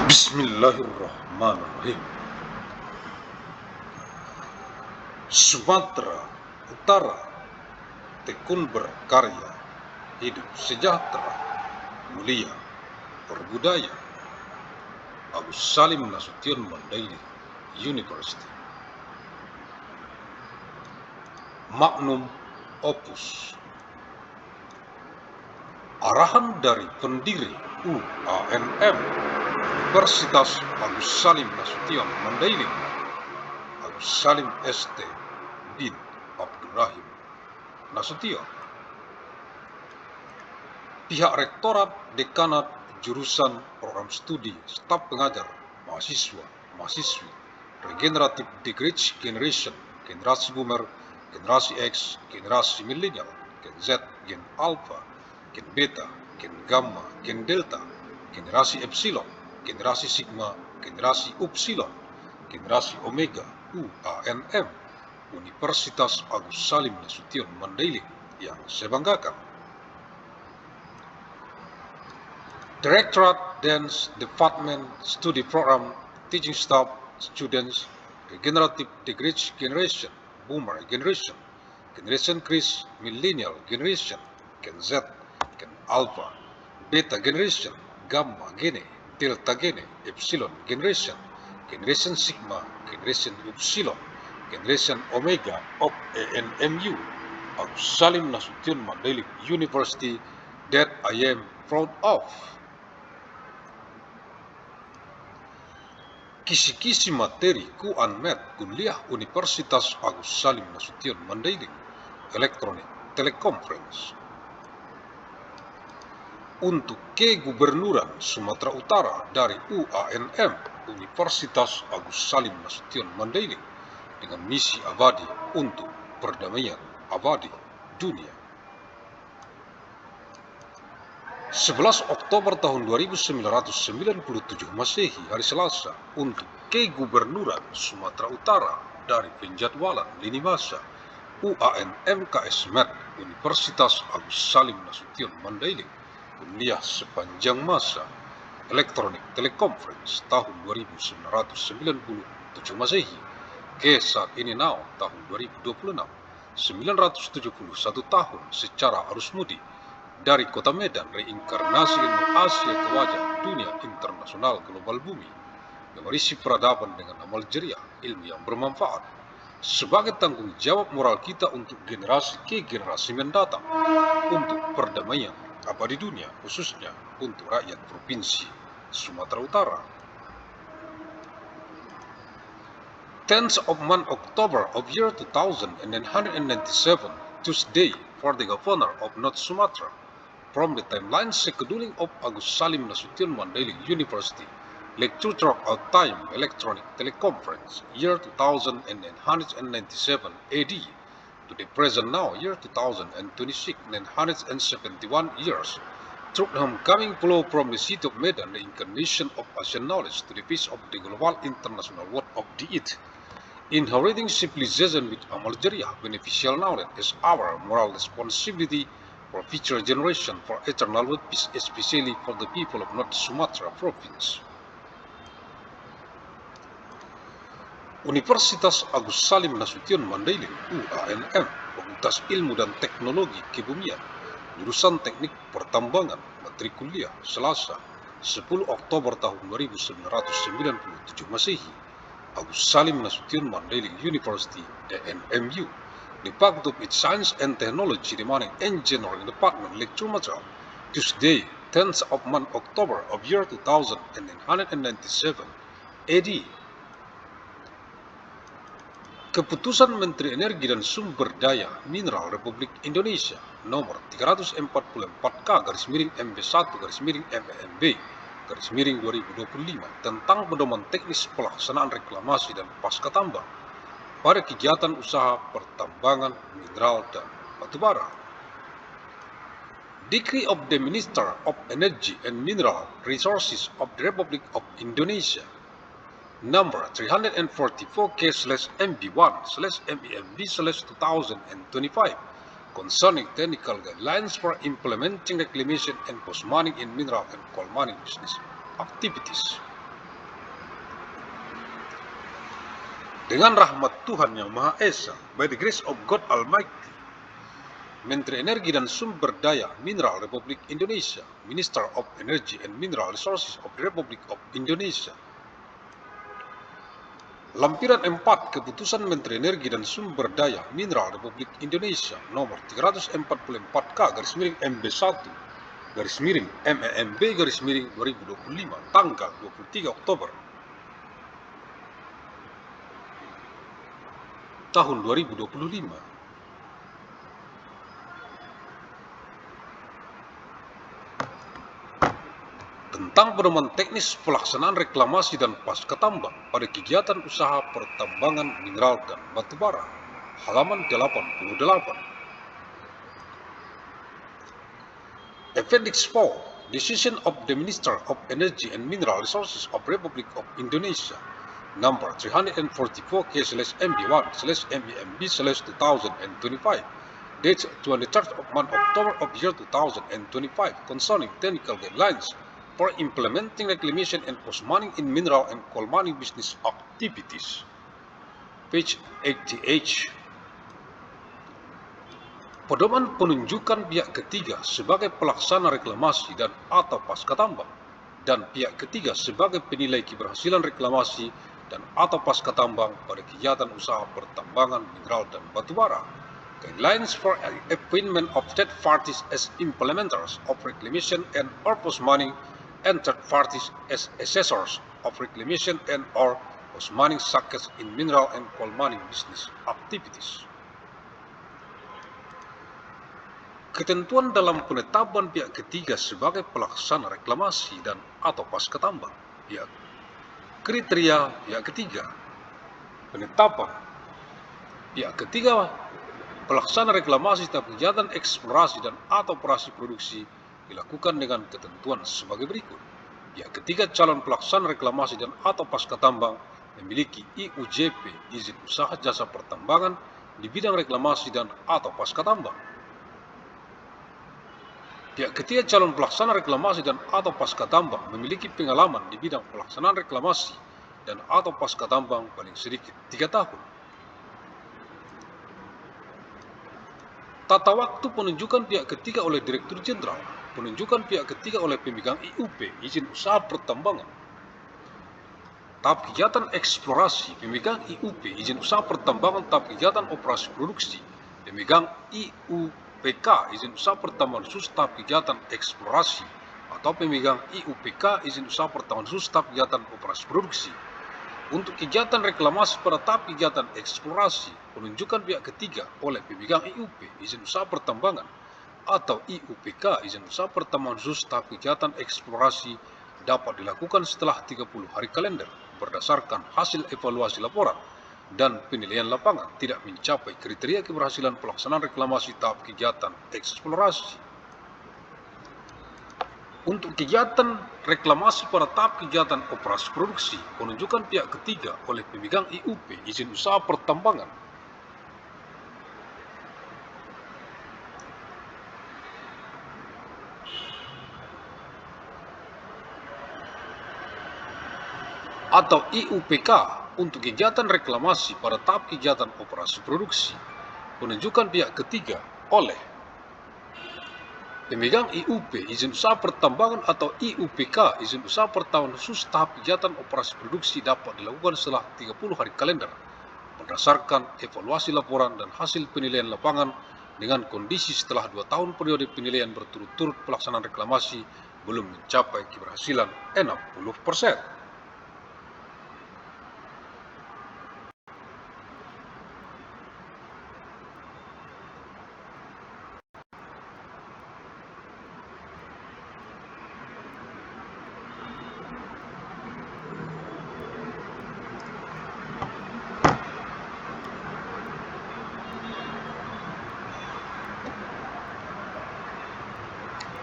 Bismillahirrahmanirrahim. Sumatera Utara tekun berkarya, hidup sejahtera, mulia, berbudaya. Agus Salim Nasution Mandailing University. Magnum Opus. Arahan dari pendiri UANM Universitas Agus Salim Nasution Mandailing, Agus Salim ST bin Abdurrahim Nasution. Pihak Rektorat, Dekanat, Jurusan, Program Studi, Staf Pengajar, Mahasiswa, Mahasiswi, Regenerative Degree Generation, Generasi Boomer, Generasi X, Generasi Millennial, Gen Z, Gen Alpha, Gen Beta, Gen Gamma, Gen Delta, Generasi Epsilon, Generasi Sigma, Generasi Upsilon, Generasi Omega, UANM, Universitas Agus Salim Nasution Mandailing yang saya banggakan. Directorate, Dance, Department, Study Program, Teaching Staff, Students, Regenerative Degree Generation, Boomer Generation, Generation Chris, Millennial Generation, Gen Z, Gen Alpha, Beta Generation, Gamma Gene, Delta Gene, Epsilon Generation, Generation Sigma, Generation Upsilon, Generation Omega of ANMU, Agus Salim Nasution Mandailing University, that I am proud of. Kisi-kisi materi Kuanmed Kuliah Universitas Agus Salim Nasution Mandailing, Elektronik Teleconference. Untuk Kegubernuran Sumatera Utara dari UANM Universitas Agus Salim Nasution Mandailing dengan misi abadi untuk perdamaian abadi dunia. 11 Oktober tahun 1997 Masehi, hari Selasa, untuk Kegubernuran Sumatera Utara dari penjadwalan lini masa UANM KS Med Universitas Agus Salim Nasution Mandailing, kuliah sepanjang masa Elektronik Teleconference tahun 1997 Masehi ke saat ini tahun 2026, 971 tahun secara arus mudik dari kota Medan, reinkarnasi ilmu Asia ke wajah dunia internasional global bumi, mewarisi peradaban dengan amal jeriah, ilmu yang bermanfaat, sebagai tanggung jawab moral kita untuk generasi ke generasi mendatang, untuk perdamaian abadi dunia, khususnya untuk rakyat Provinsi Sumatera Utara. 10th of month October of year 2997, Tuesday, for the Governor of North Sumatra, from the timeline scheduling of Agus Salim Nasution Mandailing University, lecture of time Electronic Teleconference, year 2997 AD, to the present now, year 2026, 971 years, through the homecoming flow from the city of Medan, the incarnation of Asian knowledge to the peace of the global international world of the it. Inheriting civilization with amal jariah, beneficial knowledge is our moral responsibility for future generation, for eternal world peace, especially for the people of North Sumatra Province. Universitas Agus Salim Nasution Mandailing UANM, Fakultas Ilmu dan Teknologi Kebumian, jurusan Teknik Pertambangan, matrikuliah Selasa, 10 Oktober tahun 1997 Masehi, Agus Salim Nasution Mandailing University, ANMU, Department of Science and Technology, Demanding Engineering Department, lecture material, Tuesday, 10th of month October of year 2997 AD. Keputusan Menteri Energi dan Sumber Daya Mineral Republik Indonesia nomor 344-MB1-MEMB/2025 tentang pedoman teknis pelaksanaan reklamasi dan pasca tambang pada kegiatan usaha pertambangan mineral dan batubara. Decree of the Minister of Energy and Mineral Resources of the Republic of Indonesia number 344-MB1/MEMB/2025 concerning technical guidelines for implementing reclamation and post-mining in mineral and coal mining business activities. Dengan rahmat Tuhan Yang Maha Esa, by the grace of God Almighty, Menteri Energi dan Sumber Daya Mineral Republik Indonesia, Minister of Energy and Mineral Resources of the Republic of Indonesia. Lampiran 4 Keputusan Menteri Energi dan Sumber Daya Mineral Republik Indonesia nomor 344K/MB1/MEMB/2025 tanggal 23 Oktober tahun 2025 tentang pedoman teknis pelaksanaan reklamasi dan pasca tambang pada kegiatan usaha pertambangan mineral dan batubara, halaman 88. Appendix 4, Decision of the Minister of Energy and Mineral Resources of Republic of Indonesia, number 344K/MB1/MEMB/2025, dated 23rd of month October of year 2025, concerning technical guidelines for implementing reclamation and post-mining in mineral and coal mining business activities. Page 80H. Pedoman penunjukan pihak ketiga sebagai pelaksana reklamasi dan atau pasca tambang dan pihak ketiga sebagai penilai keberhasilan reklamasi dan atau pasca tambang pada kegiatan usaha pertambangan mineral dan batubara. Guidelines for appointment of third parties as implementers of reclamation and or post-mining and third parties as assessors of reclamation and or post-mining success in mineral and coal mining business activities. Ketentuan dalam penetapan pihak ketiga sebagai pelaksana reklamasi dan atau pasca tambang, pihak kriteria pihak ketiga, penetapan pihak ketiga pelaksana reklamasi dan kegiatan eksplorasi dan atau operasi produksi dilakukan dengan ketentuan sebagai berikut. Pihak ketiga calon pelaksana reklamasi dan atau pasca tambang memiliki IUJP, izin usaha jasa pertambangan di bidang reklamasi dan atau pasca tambang. Pihak ketiga calon pelaksana reklamasi dan atau pasca tambang memiliki pengalaman di bidang pelaksanaan reklamasi dan atau pasca tambang paling sedikit 3 tahun. Tata waktu penunjukan pihak ketiga oleh Direktur Jenderal, penunjukan pihak ketiga oleh pemegang IUP, izin usaha pertambangan. Tahap kegiatan eksplorasi, pemegang IUP, izin usaha pertambangan. Tahap kegiatan operasi produksi, pemegang IUPK, izin usaha pertambangan khusus. Tahap kegiatan eksplorasi atau pemegang IUPK, izin usaha pertambangan khusus. Tahap kegiatan operasi produksi. Untuk kegiatan reklamasi pada tahap kegiatan eksplorasi, penunjukan pihak ketiga oleh pemegang IUP, izin usaha pertambangan, atau IUPK, izin usaha pertambangan khusus. Tahap kegiatan eksplorasi dapat dilakukan setelah 30 hari kalender berdasarkan hasil evaluasi laporan dan penilaian lapangan tidak mencapai kriteria keberhasilan pelaksanaan reklamasi tahap kegiatan eksplorasi. Untuk kegiatan reklamasi pada tahap kegiatan operasi produksi, penunjukan pihak ketiga oleh pemegang IUP, izin usaha pertambangan, atau IUPK untuk kegiatan reklamasi pada tahap kegiatan operasi produksi, penunjukan pihak ketiga oleh pemegang IUP, izin usaha pertambangan atau IUPK, izin usaha pertambangan khusus. Tahap kegiatan operasi produksi dapat dilakukan setelah 30 hari kalender berdasarkan evaluasi laporan dan hasil penilaian lapangan dengan kondisi setelah 2 tahun periode penilaian berturut-turut pelaksanaan reklamasi belum mencapai keberhasilan 60%.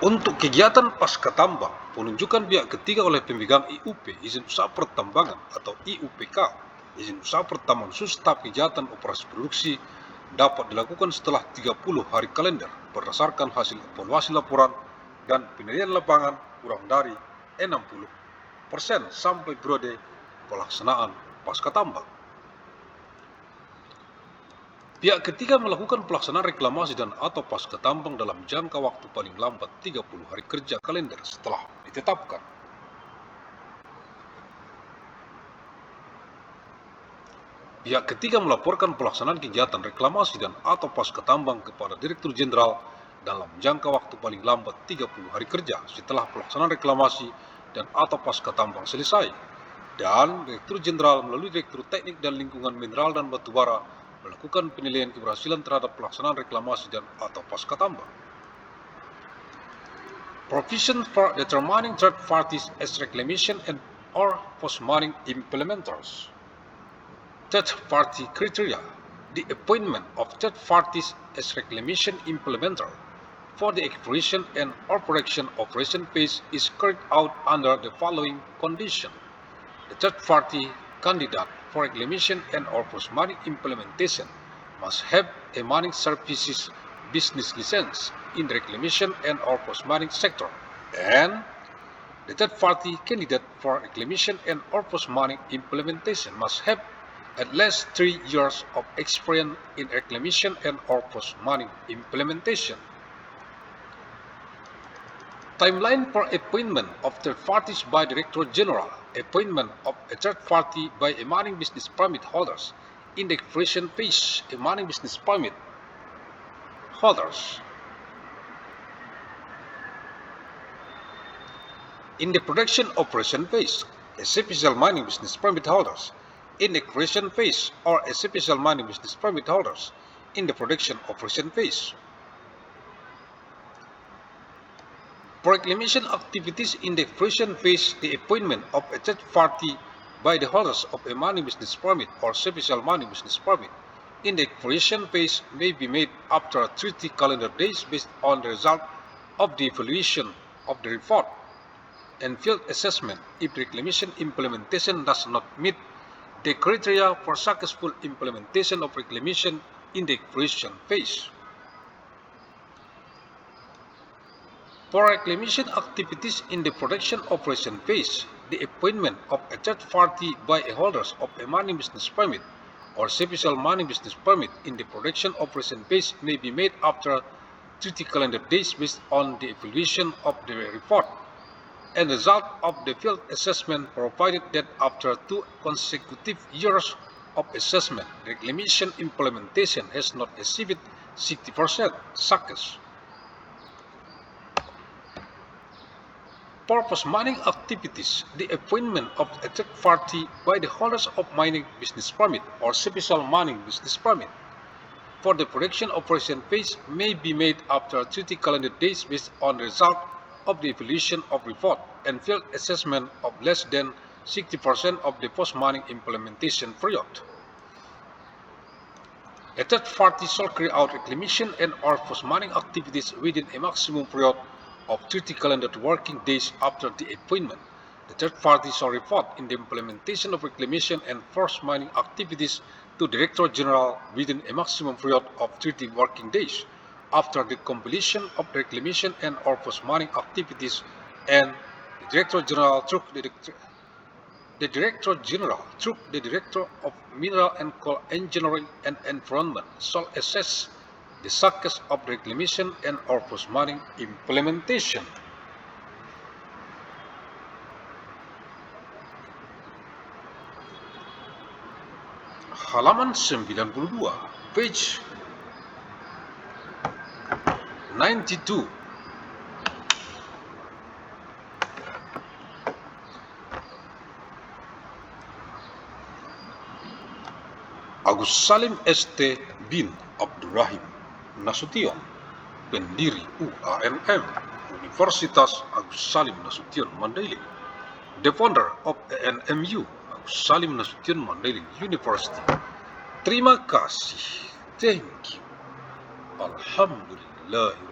Untuk kegiatan pasca tambang, penunjukan pihak ketiga oleh pemegang IUP, izin usaha pertambangan atau IUPK, izin usaha pertambangan khusus. Tahap kegiatan operasi produksi dapat dilakukan setelah 30 hari kalender berdasarkan hasil evaluasi laporan dan penilaian lapangan kurang dari 60% sampai periode pelaksanaan pasca tambang. Pihak ketiga melakukan pelaksanaan reklamasi dan atau pasca tambang dalam jangka waktu paling lambat 30 hari kerja kalender setelah ditetapkan. Pihak ketiga melaporkan pelaksanaan kegiatan reklamasi dan atau pasca tambang kepada Direktur Jenderal dalam jangka waktu paling lambat 30 hari kerja setelah pelaksanaan reklamasi dan atau pasca tambang selesai. Dan Direktur Jenderal melalui Direktur Teknik dan Lingkungan Mineral dan Batubara melakukan penilaian keberhasilan terhadap pelaksanaan reklamasi dan atau pasca tambang. Provision for determining third parties as reclamation and or post-mining implementers. Third-party criteria. The appointment of third parties as reclamation implementer for the exploration and or production operation phase is carried out under the following condition. The third-party candidate for reclamation and or post-mining implementation must have a mining services business license in the reclamation and or post-mining sector, and the third-party candidate for reclamation and or post-mining implementation must have at least 3 years of experience in reclamation and or post-mining implementation. Timeline for appointment of third parties by Director General. Appointment of a third party by a mining business permit holders in the exploration phase. A mining business permit holders in the production operation phase. A special mining business permit holders in the exploration phase, or a special mining business permit holders in the production operation phase. For reclamation activities in the exploration phase, the appointment of a third party by the holders of a mining business permit or special mining business permit in the exploration phase may be made after 30 calendar days based on the result of the evaluation of the report and field assessment if the reclamation implementation does not meet the criteria for successful implementation of reclamation in the exploration phase. For reclamation activities in the production operation phase, the appointment of a third party by a holders of a mining business permit or special mining business permit in the production operation phase may be made after 30 calendar days based on the evaluation of the report and result of the field assessment, provided that after 2 consecutive years of assessment, reclamation implementation has not exceeded 60% success. For post-mining activities, the appointment of a third party by the holders of mining business permit or special mining business permit for the production operation phase may be made after 30 calendar days based on the result of the evaluation of report and field assessment of less than 60% of the post-mining implementation period. A third party shall carry out reclamation and or post-mining activities within a maximum period of 30 calendar working days after the appointment. The third party shall report in the implementation of reclamation and post-mining activities to Director General within a maximum period of 30 working days after the completion of the reclamation and or post-mining activities, and the Director General through the Director of Mineral and Coal Engineering and Environment shall assess the success of the reclamation and or post-mining implementation. Halaman 92, page 92. Agus Salim St. bin Abdurrahim Nasution, pendiri UAMM, Universitas Agus Salim Nasution Mandailing, the founder of ANMU, Agus Salim Nasution Mandailing University. Terima kasih. Thank you. Alhamdulillah.